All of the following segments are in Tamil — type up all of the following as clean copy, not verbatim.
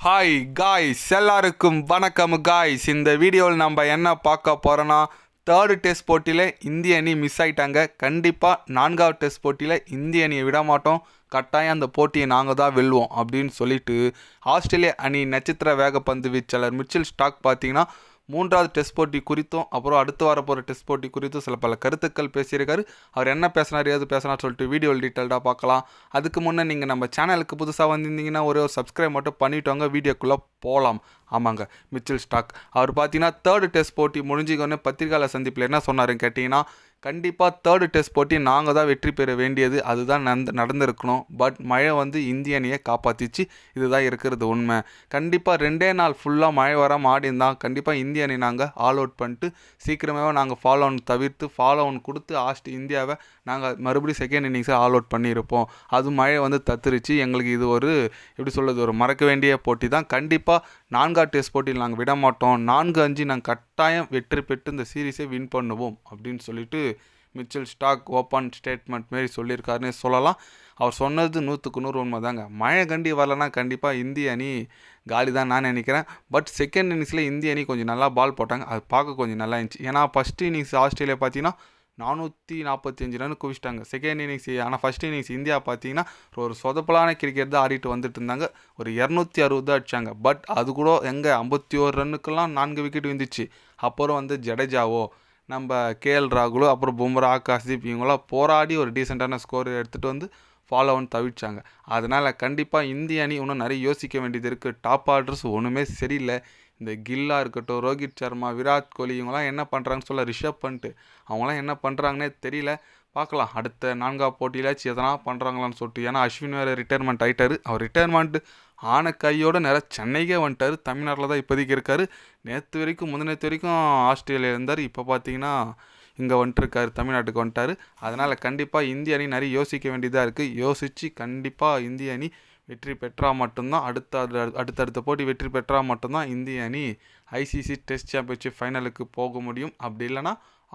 ஹாய் காய்ஸ், எல்லாருக்கும் வணக்கம் காய்ஸ். இந்த வீடியோவில் நம்ம என்ன பார்க்க போகிறோன்னா, தேர்டு டெஸ்ட் போட்டியில் இந்திய அணி மிஸ் ஆகிட்டாங்க. கண்டிப்பாக நான்காவது டெஸ்ட் போட்டியில் இந்திய அணியை விட மாட்டோம், கட்டாயம் அந்த போட்டியை நாங்கள் தான் வெல்வோம் அப்படின்னு சொல்லிட்டு ஆஸ்திரேலிய அணி நட்சத்திர வேகப்பந்து வீச்சாளர் மிச்சல் ஸ்டார்க் பார்த்தீங்கன்னா மூன்றாவது டெஸ்ட் போட்டி குறித்தும் அப்புறம் அடுத்து வரப்போகிற டெஸ்ட் போட்டி குறித்தும் சில பல கருத்துக்கள் பேசியிருக்காரு. அவர் என்ன பேசினார், ஏது பேசினார் சொல்லிட்டு வீடியோவில் டீட்டெயில்டாக பார்க்கலாம். அதுக்கு முன்னே நீங்கள் நம்ம சேனலுக்கு புதுசாக வந்திருந்தீங்கன்னா ஒரு சப்ஸ்கிரைப் மட்டும் பண்ணிவிட்டு வீடியோக்குள்ளே போகலாம். ஆமாங்க, மிச்சல் ஸ்டார்க் அவர் பார்த்தீங்கன்னா தேர்டு டெஸ்ட் போட்டி முடிஞ்சுக்கொன்னே பத்திரிகையாளர் சந்திப்பில் என்ன சொன்னாருன்னு கேட்டிங்கன்னா, கண்டிப்பாக தேர்டு டெஸ்ட் போட்டி நாங்கள் தான் வெற்றி பெற வேண்டியது, அதுதான் நடந்திருக்கணும். பட் மழை இந்திய அணியை காப்பாற்றிச்சு, இதுதான் இருக்கிறது உண்மை. கண்டிப்பாக 2 நாள் ஃபுல்லாக மழை வராமல் ஆடிருந்தால் கண்டிப்பாக இந்திய அணி நாங்கள் ஆல் அவுட் பண்ணிட்டு சீக்கிரமாகவே நாங்கள் ஃபாலோ ஒன் தவிர்த்து ஃபாலோ ஒன் கொடுத்து இந்தியாவை நாங்கள் மறுபடியும் செகண்ட் இன்னிங்ஸை ஆல் அவுட் பண்ணியிருப்போம். அது மழை தத்துருச்சு. எங்களுக்கு இது ஒரு எப்படி சொல்கிறது, ஒரு மறக்க வேண்டிய போட்டி தான். கண்டிப்பாக 4ஆவது டெஸ்ட் போட்டியில் நாங்கள் விட மாட்டோம். 4-5 நாங்கள் கட்டாயம் வெற்றி பெற்று இந்த சீரீஸை வின் பண்ணுவோம் அப்படின்னு சொல்லிட்டு மிச்சல் ஸ்டார்க் ஓப்பன் ஸ்டேட்மெண்ட் மாரி சொல்லியிருக்காருன்னு சொல்லலாம். அவர் சொன்னது 100க்கு 100 உண்மை தாங்க. மழை வரலன்னா கண்டிப்பாக இந்திய அணி காலி தான் நான் நினைக்கிறேன். பட் செகண்ட் இன்னிங்ஸில் இந்திய அணி கொஞ்சம் நல்லா பால் போட்டாங்க, அது பார்க்க கொஞ்சம் நல்லா இருந்துச்சு. ஏன்னா ஃபஸ்ட் இன்னிங்ஸ் ஆஸ்திரேலியா பார்த்தீங்கன்னா 445 ரன் குவிச்சிட்டாங்க செகண்ட் இன்னிங்ஸ். ஆனால் ஃபஸ்ட் இன்னிங்ஸ் இந்தியா பார்த்தீங்கன்னா ஒரு சொதப்பலான கிரிக்கெட் தான் ஆடிட்டு வந்துட்டு இருந்தாங்க. ஒரு 260 தான் அடித்தாங்க. பட் அது கூட எங்கே 51 ரன்னுக்கெல்லாம் 4 விக்கெட் வந்துச்சு. அப்புறம் ஜடேஜாவோ நம்ம கேஎல் ராகுலோ அப்புறம் பும்ரா ஆகாஷ்தீப் இவங்களாம் போராடி ஒரு டீசெண்டான ஸ்கோர் எடுத்துகிட்டு ஃபாலோ ஒன் தவிர்த்தாங்க. அதனால் கண்டிப்பாக இந்திய அணி இன்னும் நிறைய யோசிக்க வேண்டியது இருக்குது. டாப் ஆர்டர்ஸ் ஒன்றுமே சரியில்லை. இந்த கில்லா இருக்கட்டும், ரோஹித் சர்மா, விராட் கோலி இவங்களாம் என்ன பண்ணுறாங்கன்னு சொல்ல, ரிஷப் பண்ணிட்டு அவங்களாம் என்ன பண்ணுறாங்கன்னே தெரியல. பார்க்கலாம் அடுத்த 4ஆவது போட்டியிலாச்சும் எதனா பண்ணுறாங்களான்னு சொல்லிட்டு. ஏன்னா அஸ்வின் வேறு ரிட்டையர்மெண்ட் ஆகிட்டார். அவர் ரிட்டையர்மெண்ட் ஆன கையோடு நேராக சென்னைக்கே வந்துட்டார். தமிழ்நாட்டில் தான் இப்போதைக்கு இருக்கார். முந்தினேற்று வரைக்கும் ஆஸ்திரேலியா இருந்தார். இப்போ பார்த்தீங்கன்னா இங்கே வந்துட்டுருக்காரு, தமிழ்நாட்டுக்கு வந்துட்டார். அதனால் கண்டிப்பாக இந்திய அணி நிறைய யோசிக்க வேண்டியதாக இருக்குது. யோசித்து கண்டிப்பாக இந்திய அணி வெற்றி பெற்றால் மட்டும்தான் அடுத்தடுத்த போட்டி வெற்றி பெற்றால் மட்டும்தான் இந்திய அணி ஐசிசி டெஸ்ட் சாம்பியன்ஷிப் ஃபைனலுக்கு போக முடியும். அப்படி இல்லைனா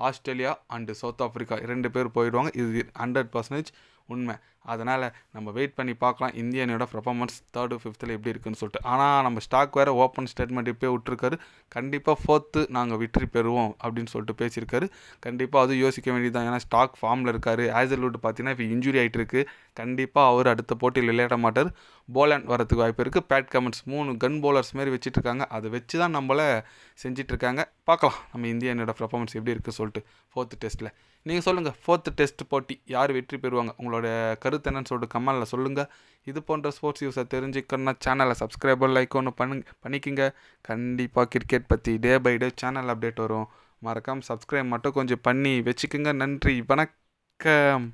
ஆஸ்திரேலியா அண்டு சவுத் ஆஃப்ரிக்கா 2 பேர் போயிடுவாங்க. இது 100% உண்மை. அதனால் நம்ம வெயிட் பண்ணி பார்க்கலாம் இந்திய அணியோட பர்ஃபார்மன்ஸ் 3rd 5th எப்படி இருக்குன்னு சொல்லிட்டு. ஆனால் நம்ம ஸ்டாக் வேறு ஓப்பன் ஸ்டேட்மெண்ட் இப்போ விட்டுருக்காரு. கண்டிப்பாக 4th நாங்கள் வெற்றி பெறுவோம் அப்படின்னு சொல்லிட்டு பேசியிருக்காரு. கண்டிப்பாக அதுவும் யோசிக்க வேண்டியது தான். ஏன்னா ஸ்டாக் ஃபார்மில் இருக்கார். ஹேசல்வுட் பார்த்தீங்கன்னா இப்போ இன்ஜுரி ஆகிட்டு இருக்குது. கண்டிப்பாக அவர் அடுத்த போட்டியில் விளையாட மாட்டார். போலாண்ட் வரதுக்கு வாய்ப்பு இருக்குது. பேட் கமெண்ட்ஸ் 3 கன் பவுலர்ஸ் மாரி வச்சுட்ருக்காங்க. அதை வச்சு தான் நம்மளை செஞ்சிட்ருக்காங்க. பார்க்கலாம் நம்ம இந்திய அணியோட பர்ஃபார்மன்ஸ் எப்படி இருக்குது சொல்லிட்டு 4th டெஸ்ட்டில். நீங்கள் சொல்லுங்கள், 4th டெஸ்ட் போட்டி யார் வெற்றி பெறுவாங்க, உங்களோட கருத்து என்னன்னு சொல்லிட்டு கமெண்டில் சொல்லுங்கள். இது போன்ற ஸ்போர்ட்ஸ் நியூஸை தெரிஞ்சுக்கணுன்னா சேனலை சப்ஸ்கிரைபர் லைக் ஒன்று பண்ணிக்கோங்க. கண்டிப்பாக கிரிக்கெட் பற்றி day by day channel update வரும். மறக்காமல் சப்ஸ்கிரைப் மட்டும் கொஞ்சம் பண்ணி வச்சுக்கோங்க. நன்றி, வணக்கம்.